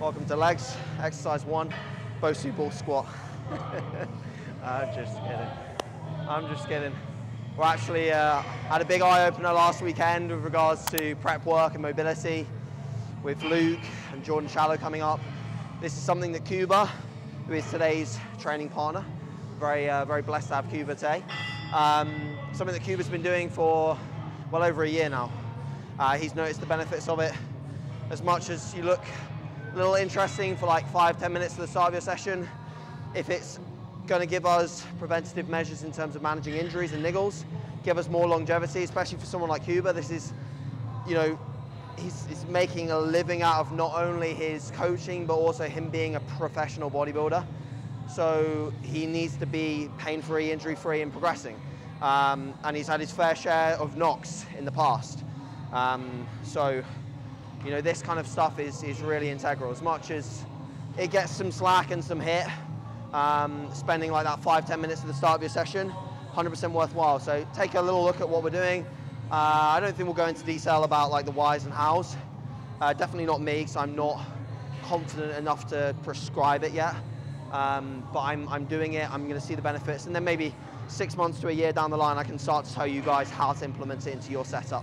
Welcome to legs, exercise 1, Bosu ball squat. I'm just kidding. I'm just kidding. We actually had a big eye-opener last weekend with regards to prep work and mobility with Luke and Jordan Shallow coming up. This is something that Kuba, who is today's training partner, very blessed to have Kuba today. Something that Kuba's been doing for well over a year now. He's noticed the benefits of it. As much as you look a little interesting for like 5-10 minutes at the start of your session, if it's going to give us preventative measures in terms of managing injuries and niggles, give us more longevity, especially for someone like Kuba. This is, you know, he's making a living out of not only his coaching, but also him being a professional bodybuilder. So he needs to be pain-free, injury-free, and progressing. And he's had his fair share of knocks in the past. So, you know, this kind of stuff is really integral. As much as it gets some slack and some hit, spending like that 5-10 minutes at the start of your session, 100% worthwhile. So take a little look at what we're doing. I don't think we'll go into detail about like the whys and hows. Definitely not me, because I'm not confident enough to prescribe it yet. But I'm doing it, I'm gonna see the benefits, and then maybe 6 months to a year down the line, I can start to tell you guys how to implement it into your setup.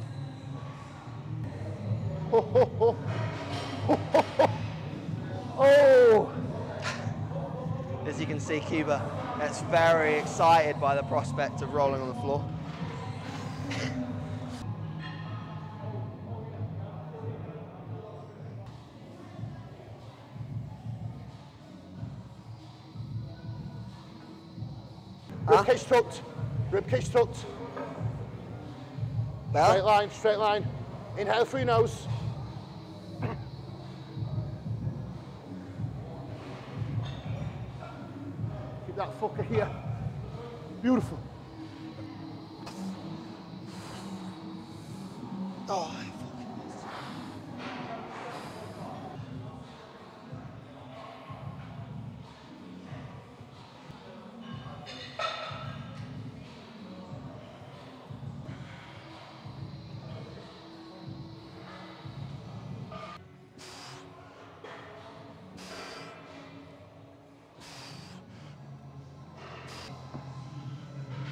Oh! As you can see, Kuba gets very excited by the prospect of rolling on the floor. Ribcage tucked, ribcage tucked. Well, Straight line, straight line. Inhale through your nose. Keep that fucker here. Beautiful. oh,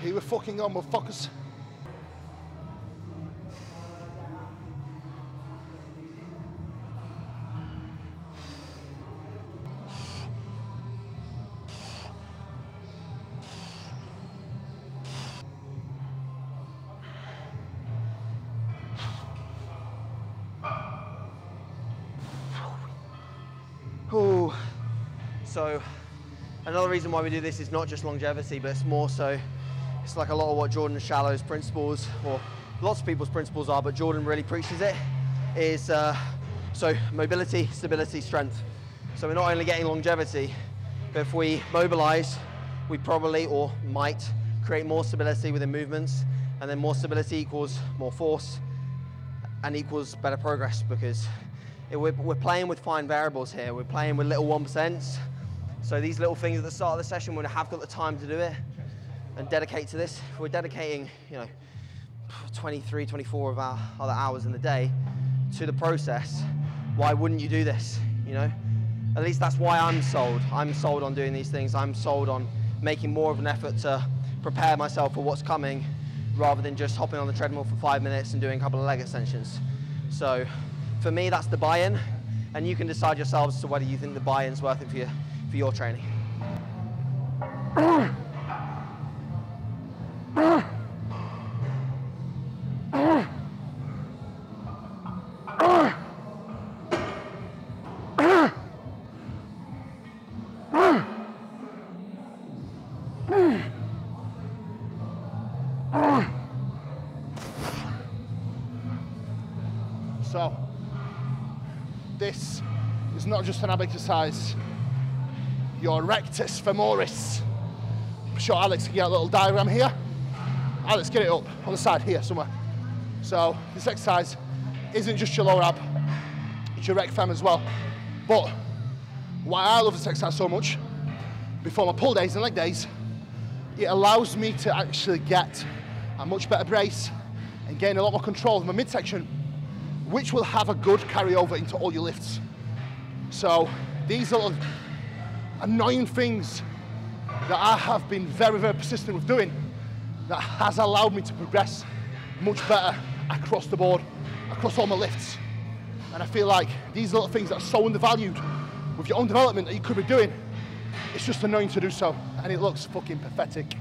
Here we're fucking on, motherfuckers. Ooh. So another reason why we do this is not just longevity, but it's more so, it's like a lot of what Jordan Shallow's principles, or lots of people's principles are, but Jordan really preaches it, is so mobility, stability, strength. So we're not only getting longevity, but if we mobilize, we probably or might create more stability within movements, and then more stability equals more force and equals better progress, because we're playing with fine variables here. We're playing with little 1%. So these little things at the start of the session, when we have got the time to do it and dedicate to this, if we're dedicating, you know, 23, 24 of our other hours in the day to the process, why wouldn't you do this, you know? At least that's why I'm sold. I'm sold on doing these things. I'm sold on making more of an effort to prepare myself for what's coming, rather than just hopping on the treadmill for 5 minutes and doing a couple of leg extensions. So for me, that's the buy-in, and you can decide yourselves as to whether you think the buy-in's worth it for your training. So, this is not just an ab exercise. Your rectus femoris. I'm sure Alex can get a little diagram here. Alex, get it up on the side here somewhere. So, this exercise isn't just your lower ab, it's your rec fem as well. But why I love this exercise so much, before my pull days and leg days, it allows me to actually get a much better brace and gain a lot more control of my midsection, which will have a good carryover into all your lifts. So these little annoying things that I have been very, very persistent with doing, that has allowed me to progress much better across the board, across all my lifts. And I feel like these little things that are so undervalued with your own development that you could be doing, it's just annoying to do so, and it looks fucking pathetic.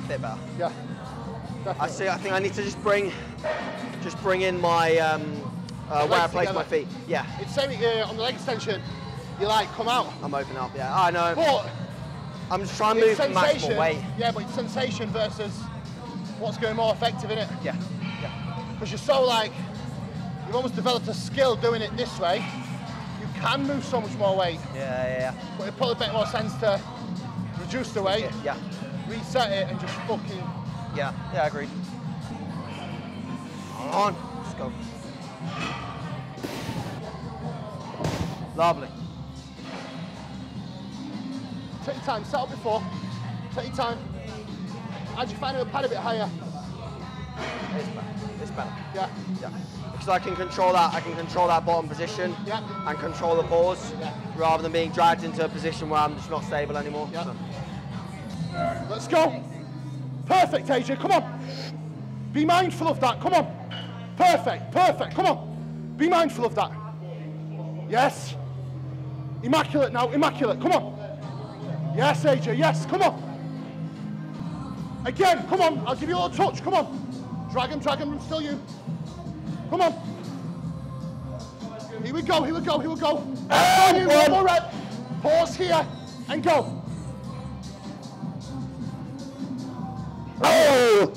Bit better. Yeah, definitely. I see. I think I need to just bring in my where I place my feet. Yeah. It's same on the leg extension. You like come out. I'm open up. Yeah. I know. But I'm just trying to move maximal weight. Yeah, but it's sensation versus what's going more effective in it. Yeah. Yeah. Because you're so like, you've almost developed a skill doing it this way. You can move so much more weight. Yeah. But it probably makes more sense to reduce the weight. Yeah. Reset it and just fucking... Yeah, agreed. On, let's go. Lovely. Take your time, set up before. Take your time. As you find a pad a bit higher. It's better. Yeah. Because I can control that bottom position. Yeah. And control the pause. Yeah. Rather than being dragged into a position where I'm just not stable anymore. Yeah. So. Let's go. Perfect, AJ, come on. Be mindful of that, come on. Perfect, come on. Be mindful of that. Yes. Immaculate now, immaculate, come on. Yes, AJ, yes, come on. Again, come on, I'll give you a little touch, come on. Drag him, still you. Come on. Here we go. One more rep. Pause here and go. Oh!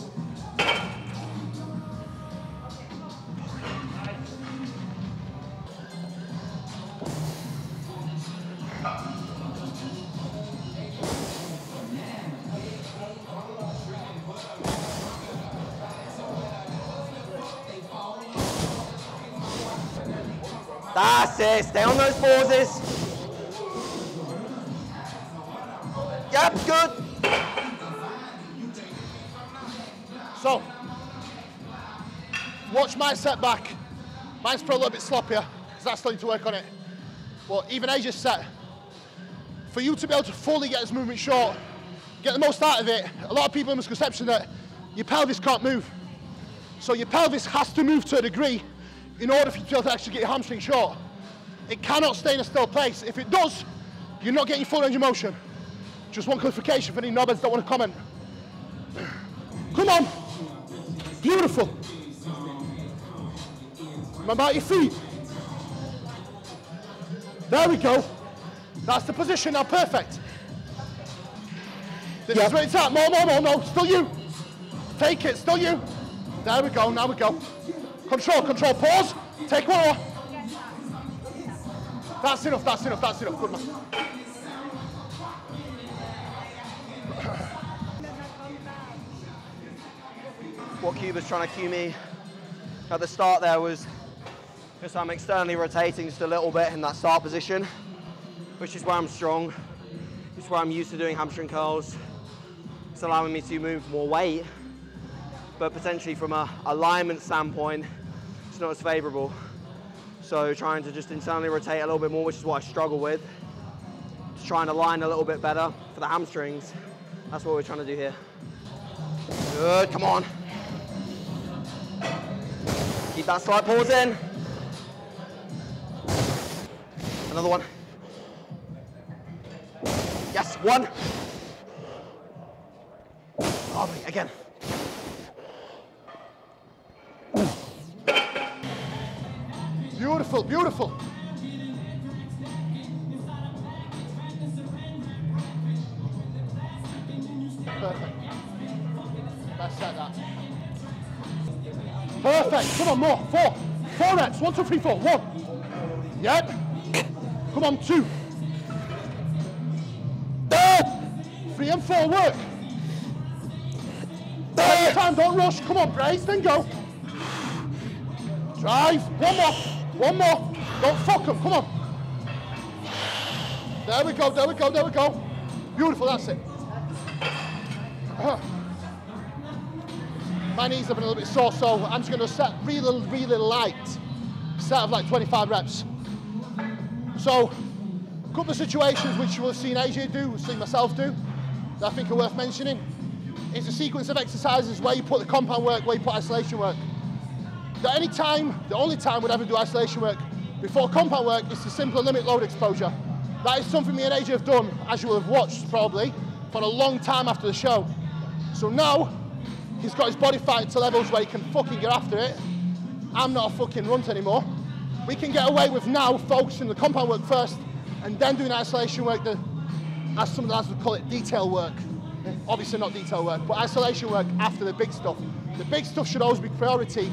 That's it, stay on those pauses. Yep, good. So, watch my setback. Mine's probably a little bit sloppier, because I still need to work on it. But even AJ's set, for you to be able to fully get this movement short, get the most out of it, a lot of people have a misconception that your pelvis can't move. So your pelvis has to move to a degree in order for you to be able to actually get your hamstring short. It cannot stay in a still place. If it does, you're not getting full range of motion. Just one clarification for any knobheads that want to comment. Come on. Beautiful. Remember your feet. There we go. That's the position now, perfect. This is where it's at. More, no, still you. Take it, still you. There we go, now we go. Control, pause. Take one more. That's enough, good man. What Kuba's trying to cue me at the start there was just I'm externally rotating just a little bit in that start position, which is where I'm strong. It's where I'm used to doing hamstring curls. It's allowing me to move more weight, but potentially from a alignment standpoint, it's not as favorable. So trying to just internally rotate a little bit more, which is what I struggle with. Just trying to align a little bit better for the hamstrings. That's what we're trying to do here. Good, come on. Keep that slight pause in. Another one. Yes, one. Lovely, again. Beautiful, beautiful. Perfect. Best set that. Perfect. Come on, more. 4. 4 reps. 1, 2, 3, 4. 1. Yep. Come on, 2. 3 and 4. Work. Take your time. Don't rush. Come on, brace. Then go. Drive. 1 more. 1 more. Don't fuck them. Come on. There we go. There we go. There we go. Beautiful. That's it. My knees have been a little bit sore, so I'm just going to set really, really light. Set of like 25 reps. So, a couple of situations which you will have seen AJ do, we've seen myself do, that I think are worth mentioning. It's a sequence of exercises where you put the compound work, where you put isolation work. The only time we'd ever do isolation work before compound work is to simply limit load exposure. That is something me and AJ have done, as you will have watched probably, for a long time after the show. So now, he's got his body fighting to levels where he can fucking get after it. I'm not a fucking runt anymore. We can get away with now focusing the compound work first and then doing isolation work, as some of the lads would call it, detail work. Obviously not detail work, but isolation work after the big stuff. The big stuff should always be priority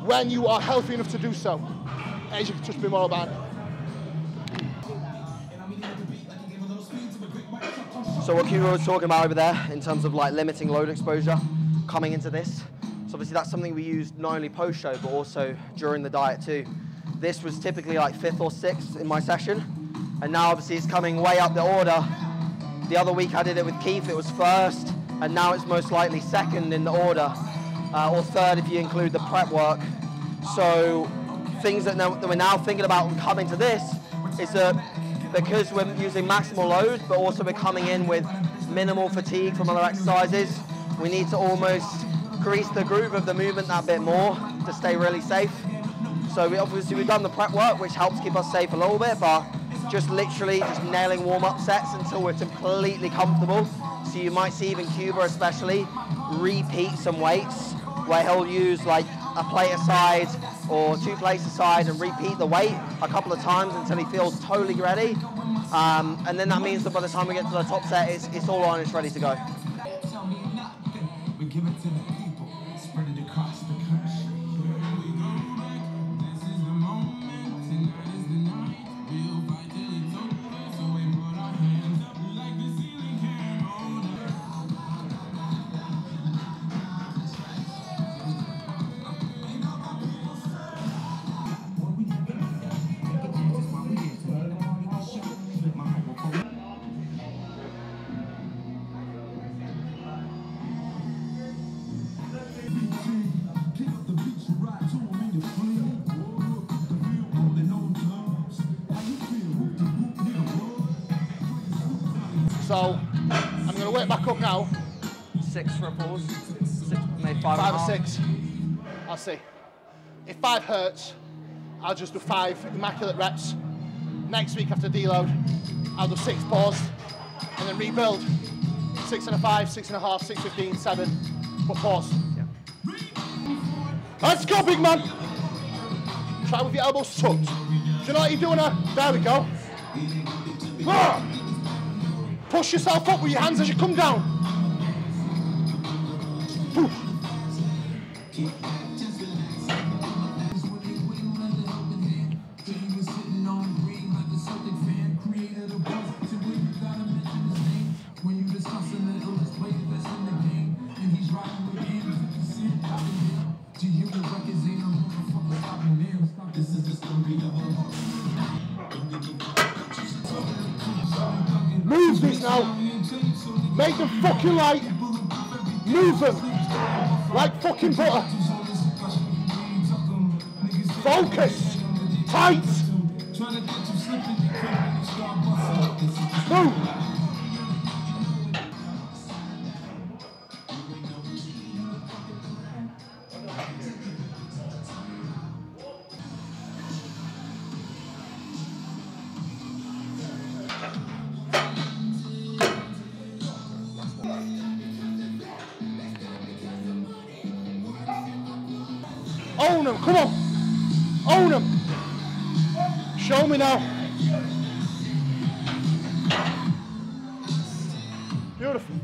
when you are healthy enough to do so. As you can touch me more about it. So what Kuba was talking about over there in terms of like limiting load exposure coming into this. So obviously that's something we used not only post-show but also during the diet too. This was typically like 5th or 6th in my session, and now obviously it's coming way up the order. The other week I did it with Keith, it was 1st, and now it's most likely 2nd in the order, or 3rd if you include the prep work. So things that we're now thinking about coming to this is that because we're using maximal load, but also we're coming in with minimal fatigue from other exercises, we need to almost grease the groove of the movement that bit more to stay really safe. So we've done the prep work, which helps keep us safe a little bit, but just literally just nailing warm-up sets until we're completely comfortable. So you might see even Kuba especially repeat some weights where he'll use like a plate aside or 2 plates aside and repeat the weight a couple of times until he feels totally ready. And then that means that by the time we get to the top set, it's all on, it's ready to go. We give it to the people, spread it across the country. This is the moment, tonight is the night. We'll fight till it's over, so we put our hands up like the ceiling can't hold So, I'm going to work back up now. 6 for a pause. 6, maybe 5 5 or 6. I'll see. If 5 hurts, I'll just do 5 immaculate reps. Next week after deload, I'll do 6 pause and then rebuild. 6 and a 5, 6 and a half, 6, 15, 7, but pause. Yeah. Let's go, big man. Try with your elbows tucked. Do you know what you're doing now? There we go. Push yourself up with your hands as you come down. Poof. Move this now. Make them fucking light. Move them like fucking butter. Focus. Tight. Move. Own them, come on. Own them. Show me now. Beautiful.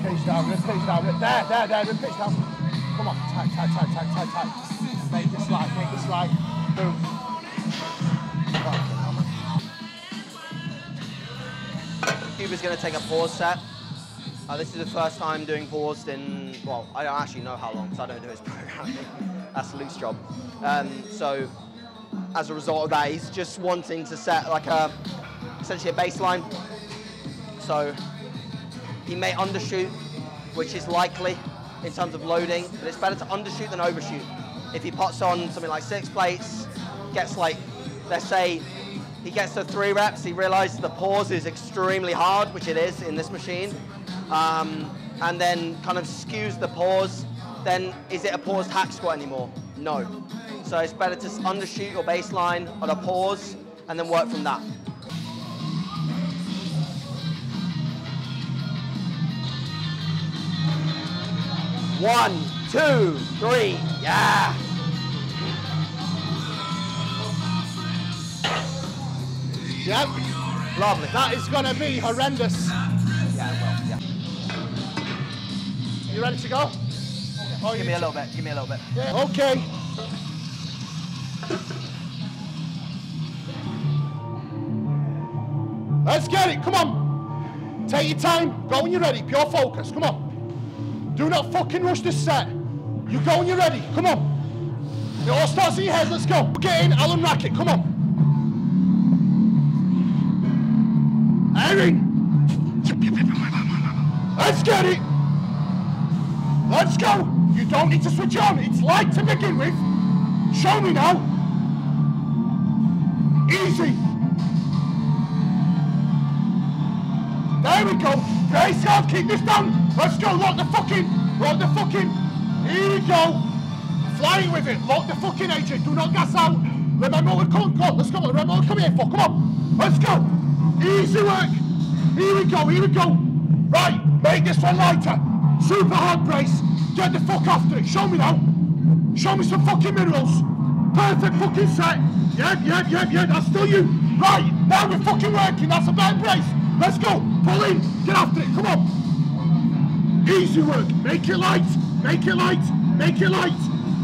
Pitch down, rib pitch down, there, rib pitch down. Come on, tight. Make it slide, boom. Kuba's going to take a pause set. This is the first time doing paused in, well, I don't actually know how long, because I don't do his programming. That's Luke's job. So, as a result of that, he's just wanting to set like essentially a baseline. So, he may undershoot, which is likely in terms of loading, but it's better to undershoot than overshoot. If he puts on something like 6 plates, gets like, let's say, he gets to 3 reps, he realizes the pause is extremely hard, which it is in this machine, and then kind of skews the pause, then is it a paused hack squat anymore? No. So it's better to undershoot your baseline on a pause and then work from that. One, 2, 3, yeah! Yep. Lovely. That is going to be horrendous. Yeah, well, yeah. You ready to go? Oh, Give me a little bit. Yeah. Okay. Let's get it, come on. Take your time, go when you're ready, pure focus, come on. Do not fucking rush this set. You go when you're ready, come on. It all starts in your head, let's go. Get in, I'll unrack it, come on. Erin! Let's get it! Let's go! You don't need to switch on, it's light to begin with. Show me now. Easy. There we go. Brace hard, keep this down. Let's go, lock the fucking. Here we go. Flying with it, lock the fucking agent, do not gas out. Remember what we're coming, let's go, remember what we're coming here for, come on. Let's go. Easy work. Here we go. Right, make this one lighter. Super hard brace. Get the fuck after it. Show me now. Show me some fucking minerals. Perfect fucking set. Yep. That's still you. Right, now we're fucking working. That's a bad brace. Let's go. Pull in. Get after it. Come on. Easy work. Make it light.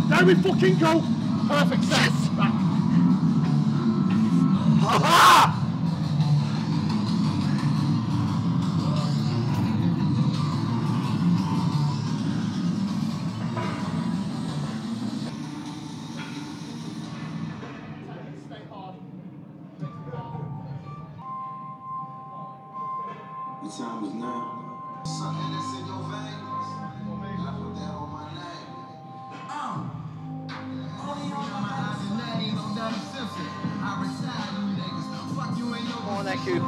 There we fucking go. Perfect set. Yes. Back. Ha-ha! The time is now. Something that's in your veins. I put that on my name. Only on my name, no Daddy Simpson. I retire you niggas. Fuck you ain't no. Come on then, Cube.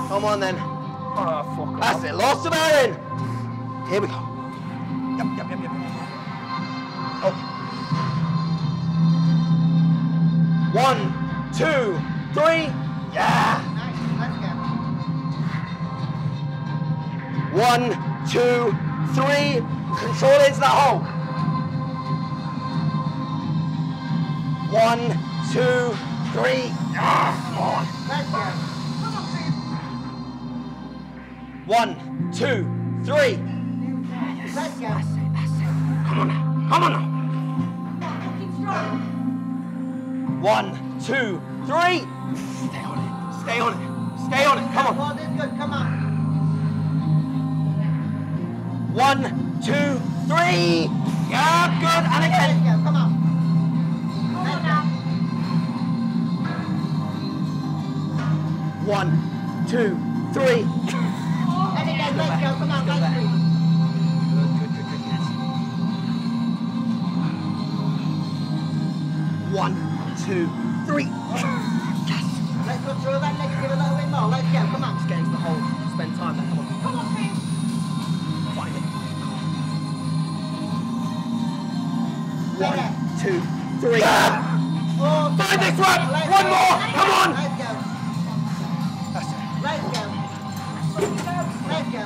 Come on then. Oh, fuck. That's it. Lost him, Aaron. Here we go. Yep. Okay. 1, 2, 3. Yeah. 1, 2, 3. Control into the hole. 1, 2, 3. Ah, come on. Let's go. Come on, 1, please. 2, 3. Let's go. That's it. Come on now. Keep strong. 1, 2, 3. Stay on it. Come on. Well, this good. Come on. 1, 2, 3. Yeah, good. And again. Let's go. Come on. Let's go. 1, 2, 3. And again, let's go. Come on, let's go. Good. Yes. 1, 2, 3. Yes. Let's go through that negative a little bit more. Let's go. Come on. Just get into the hole. Spend time there. Come on. Come on, please. Find it. 1, 2, 3. Oh, Find this one. One more. Come on. Let's go. That's it. Let's go. Let's go.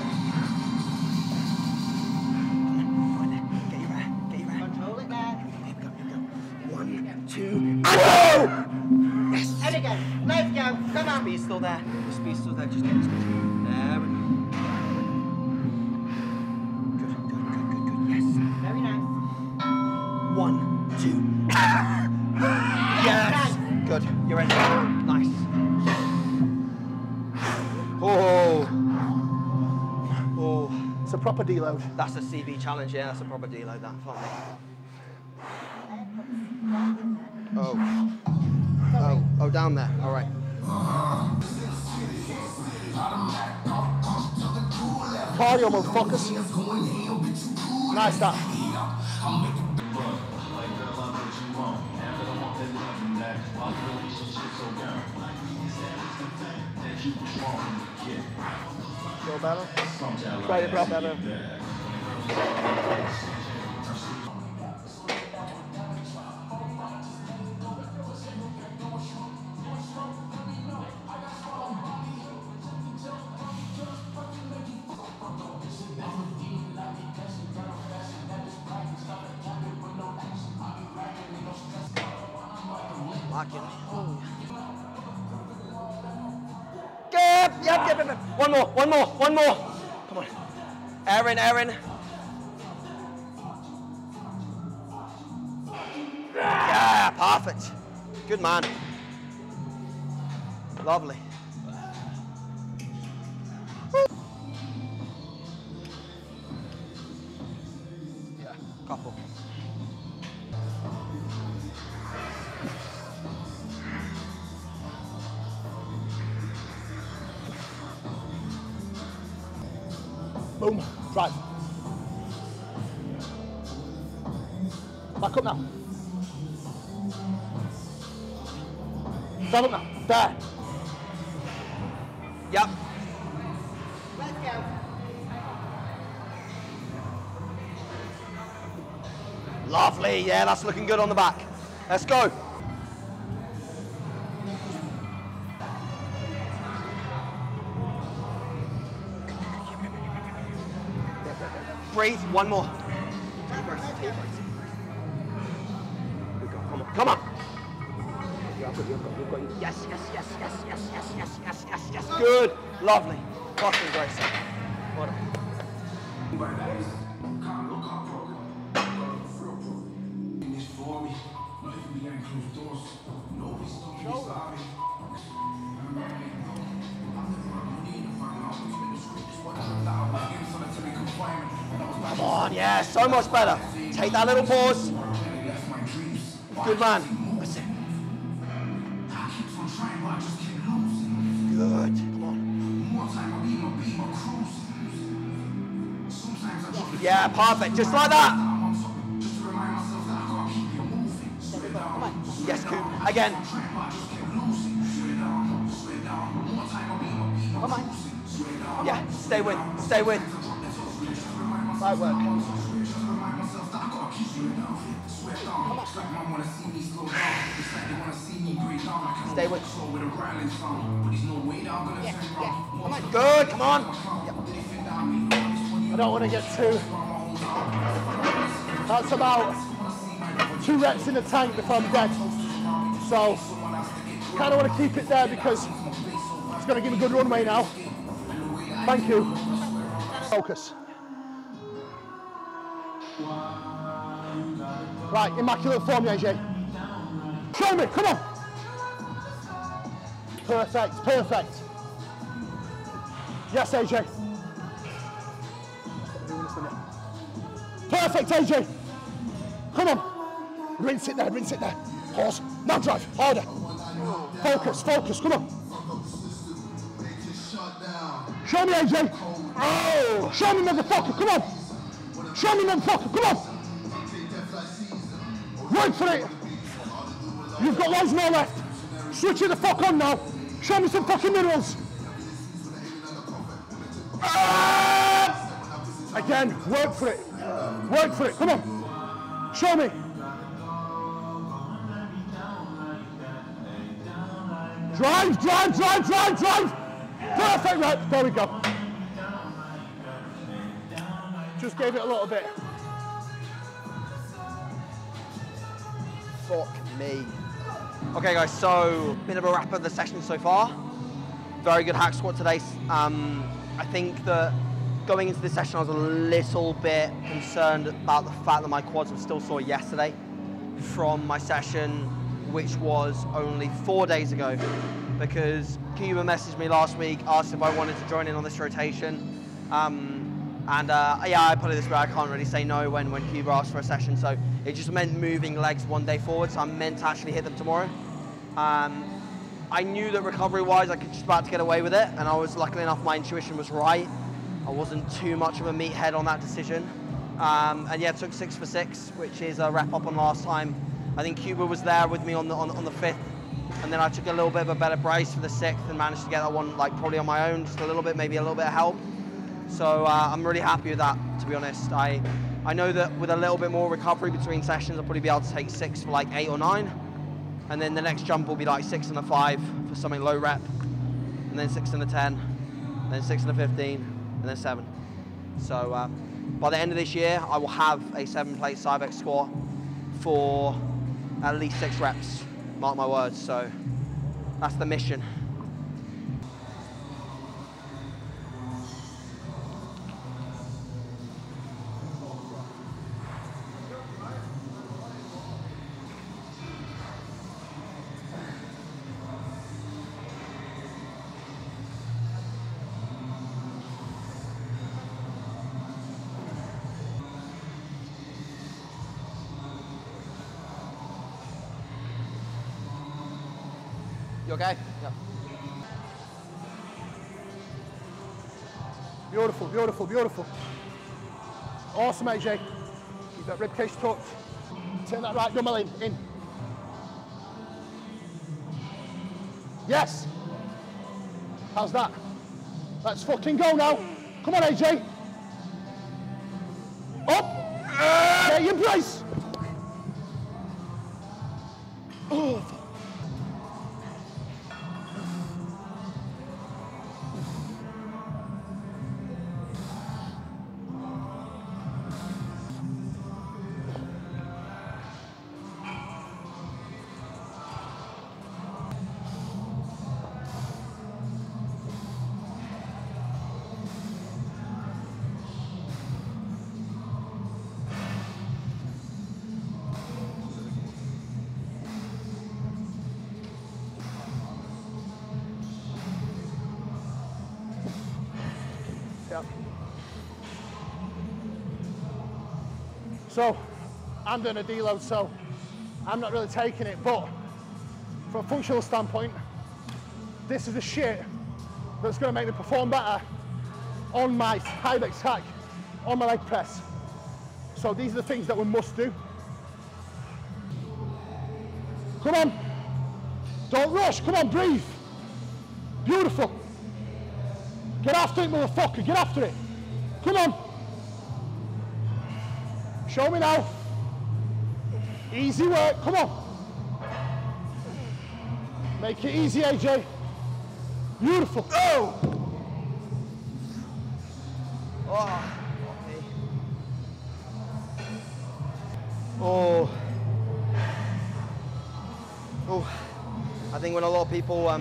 speed's still there. The speed's still there. Just get this. There we go. Good, good, good, good, good. Yes. Very nice. 1, 2. Yes. Good. You're in. Nice. Oh. Oh. It's a proper deload. That's a CB challenge, yeah. That's a proper deload, that for me. Oh. Oh, down there. All right. Cardio, motherfuckers. Nice that. Feel better? Try it, bro. Better. Yep. One more. Come on. Aaron. Yeah, perfect. Good man. Lovely. Yeah, couple. Boom. Drive. Back up now. Stand up now. There. Yep. Let's go. Lovely. Yeah, that's looking good on the back. Let's go. Breathe. One more. Come on. Yes. Good. Lovely. Fucking great stuff. Well done. Come on, yeah, so much better. Take that little pause. Good man. That's it. Good. Come on. Yeah, perfect. Just like that. Yes, Coop. Again. Come on. Yeah, stay with. Right work. Stay with. Good, come on. I don't want to get too. That's about 2 reps in the tank before I'm dead. So, kind of want to keep it there because it's going to give me a good runway now. Thank you. Focus. Right, immaculate form, AJ. Show me, come on. Perfect. Yes, AJ. Perfect, AJ. Come on. Rinse it there. Pause. Now drive, harder. Focus, come on. Show me, AJ. Oh, show me, motherfucker, come on. Come on. Wait for it. You've got loads more left. Switch it the fuck on now. Show me some fucking minerals. Again, work for it. Come on. Show me. Drive. Perfect rep. There we go. Just gave it a little bit. Fuck me. Okay guys, so bit of a wrap of the session so far. very good hack squat today. I think that going into this session, I was a little bit concerned about the fact that my quads were still sore yesterday from my session, which was only 4 days ago, because Kuba messaged me last week, asked if I wanted to join in on this rotation. Yeah, I put it this way, I can't really say no when Kuba asked for a session, so it just meant moving legs 1 day forward, so I'm meant to actually hit them tomorrow. I knew that recovery-wise I could just about to get away with it, and I was, luckily enough, my intuition was right. I wasn't too much of a meathead on that decision. And yeah, took 6 for 6, which is a wrap up on last time. I think Kuba was there with me on the 5th, and then I took a little bit of a better brace for the 6th and managed to get that one like probably on my own, just a little bit, maybe a little bit of help. So I'm really happy with that, to be honest. I know that with a little bit more recovery between sessions, I'll probably be able to take 6 for like 8 or 9. And then the next jump will be like 6 and a 5 for something low rep. And then 6 and a 10, and then 6 and a 15, and then 7. So by the end of this year, I will have a 7-plate Cybex squat for at least 6 reps, mark my words. So that's the mission. You okay? Yeah. Beautiful, beautiful, beautiful. Awesome, AJ. Keep that ribcage tucked. Turn that right dumbbell in. Yes. How's that? Let's fucking go now. Come on, AJ. Up. Get your brace. Oh. So I'm doing a deload, so I'm not really taking it, but from a functional standpoint, this is the shit that's going to make me perform better on my Cybex Hack, on my leg press. So these are the things that we must do. Come on, don't rush, come on, breathe. Beautiful. Get after it, motherfucker, get after it. Come on. Show me now. Easy work, come on. Make it easy, AJ. Beautiful. Oh! Oh. Oh. I think when a lot of people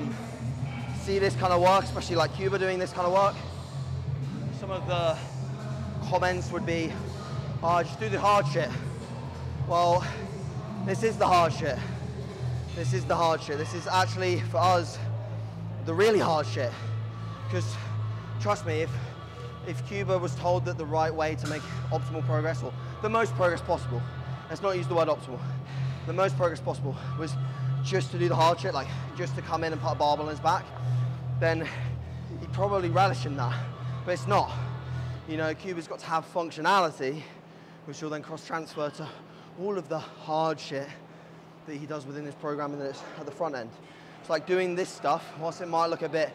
see this kind of work, especially like Kuba doing this kind of work, some of the comments would be, oh, just do the hard shit. Well, this is the hard shit. This is the hard shit. This is actually, for us, the really hard shit. Because, trust me, if Kuba was told that the right way to make optimal progress, or the most progress possible, let's not use the word optimal, the most progress possible was just to do the hard shit, like just to come in and put a barbell on his back, then he'd probably relish in that. But it's not. You know, Kuba's got to have functionality, which will then cross-transfer to all of the hard shit that he does within this program and that's at the front end. It's like doing this stuff, whilst it might look a bit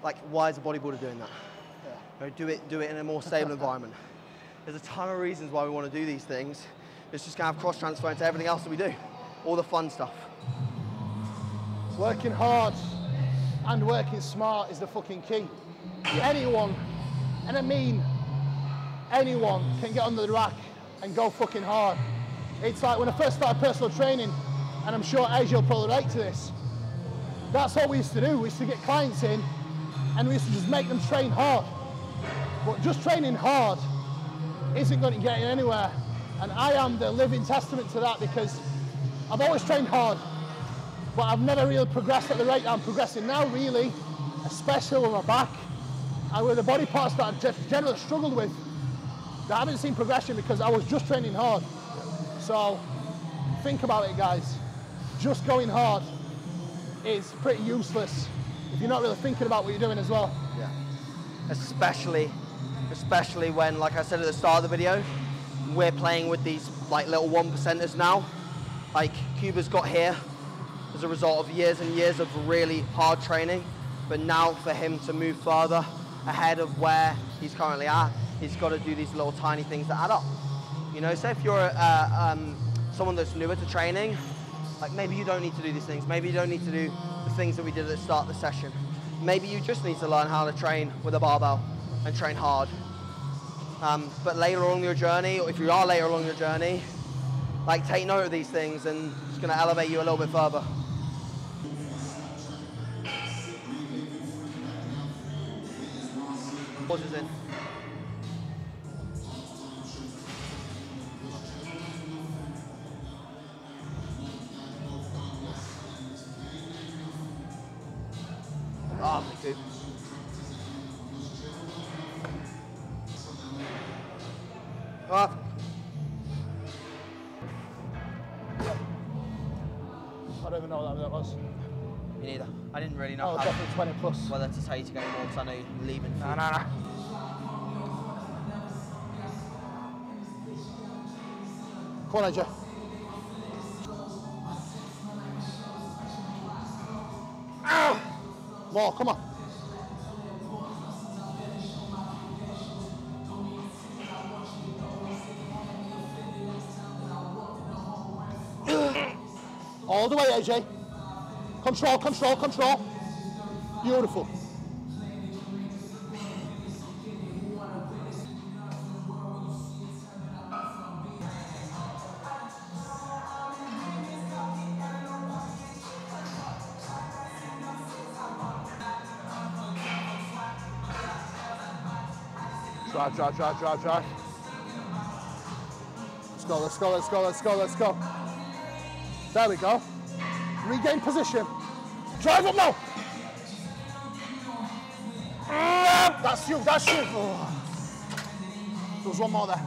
like, why is a bodybuilder doing that? Yeah. You know, do it in a more stable environment. There's a ton of reasons why we want to do these things. It's just going to have cross-transfer into everything else that we do, all the fun stuff. Working hard and working smart is the fucking key. Yeah. Anyone, and I mean anyone, can get under the rack and go fucking hard. It's like when I first started personal training, and I'm sure AJ will probably relate to this, That's what we used to do. We used to get clients in and we used to just make them train hard. But just training hard isn't going to get you anywhere. And I am the living testament to that, because I've always trained hard, but I've never really progressed at the rate I'm progressing now, really, especially with my back and with the body parts that I've generally struggled with. I haven't seen progression because I was just training hard. So think about it, guys. Just going hard is pretty useless if you're not really thinking about what you're doing as well. Yeah. Especially when, like I said at the start of the video, we're playing with these like little 1%ers now. Like Kuba's got here as a result of years and years of really hard training, but now for him to move further ahead of where he's currently at, he's got to do these little tiny things that add up. You know, so if you're someone that's newer to training, like maybe you don't need to do these things. Maybe you don't need to do the things that we did at the start of the session. Maybe you just need to learn how to train with a barbell and train hard. But later along your journey, or if you are later along your journey, like take note of these things, and it's going to elevate you a little bit further. Pauses in. Oh, good. Off. I don't even know what that was. Me neither. I didn't really know how, definitely 20 plus. whether to tell you to go more, because I know you're leaving. No. Come on, AJ. More, come on. All the way, AJ. Control, control, control. Beautiful. Drive. Let's go. There we go. Regain position. Drive up now. That's you. Oh. There's one more there.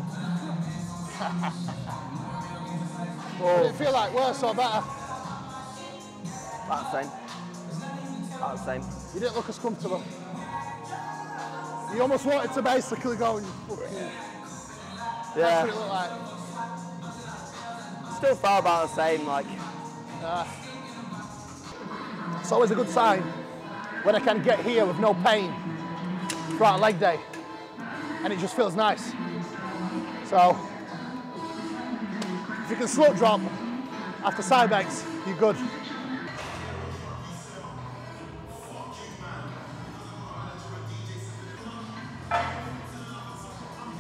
Did it feel like worse or better? About the same. You didn't look as comfortable. You almost wanted to basically go and fucking... Yeah. That's what it looked like. Still felt about the same, like... It's always a good sign when I can get here with no pain throughout a leg day, and it just feels nice. So, if you can slow drop after Cybex, you're good.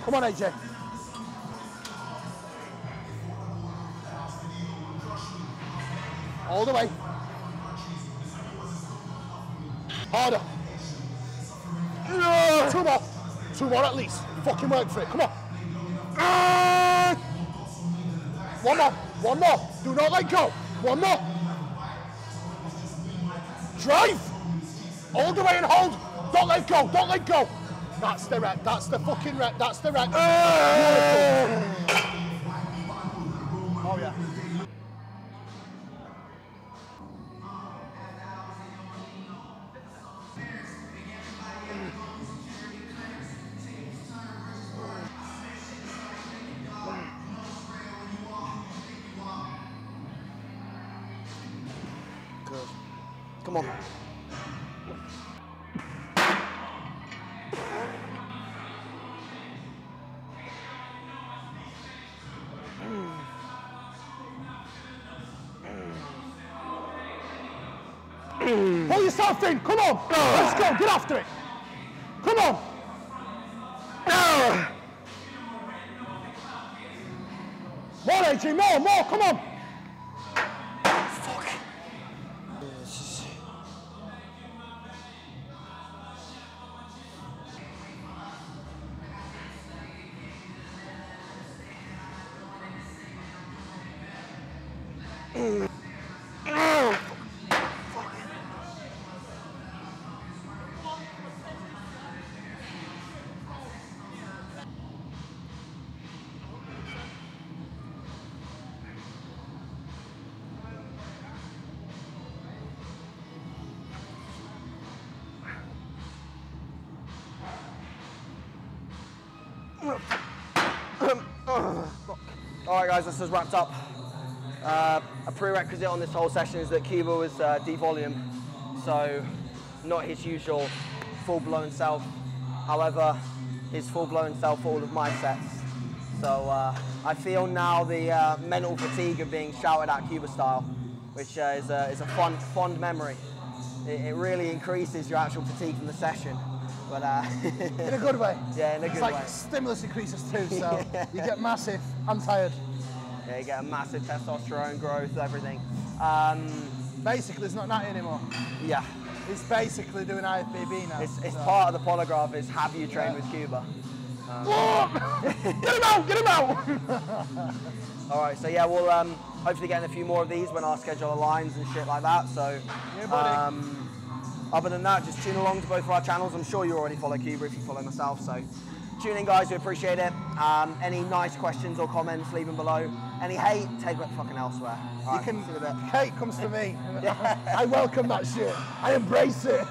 Come on, AJ. All the way. Harder. Two more at least. Fucking work for it. Come on. One more. Do not let go. One more. Drive. All the way and hold. Don't let go. That's the rep. That's the fucking rep. That's the rep. Oh yeah. Good. Come on. Pull yourself in, come on! Let's go, get after it! Come on! More, AJ, more, come on! Fuck. Alright guys, this is wrapped up. A prerequisite on this whole session is that Kuba was devolumed, so not his usual full-blown self. However, his full-blown self for all of my sets. So I feel now the mental fatigue of being shouted at Kuba style, which is a fond memory. It really increases your actual fatigue from the session. But, in a good way. Yeah, in a good way. It's like stimulus increases too, so you get massive, I'm tired. Yeah, you get a massive testosterone growth, everything. Basically, it's not natty anymore. Yeah. It's basically doing Ifbb now. It's part of the polygraph is have you trained with Kuba? Get him out! Get him out! All right, so yeah, we'll hopefully get in a few more of these when our schedule aligns and shit like that. So, yeah, buddy. Other than that, just tune along to both of our channels. I'm sure you already follow Kuba if you follow myself. So, tune in, guys. We appreciate it. Any nice questions or comments, leave them below. Any hate, take it fucking elsewhere. All right, You can. see you in a bit. Hate comes to me. I welcome that shit. I embrace it.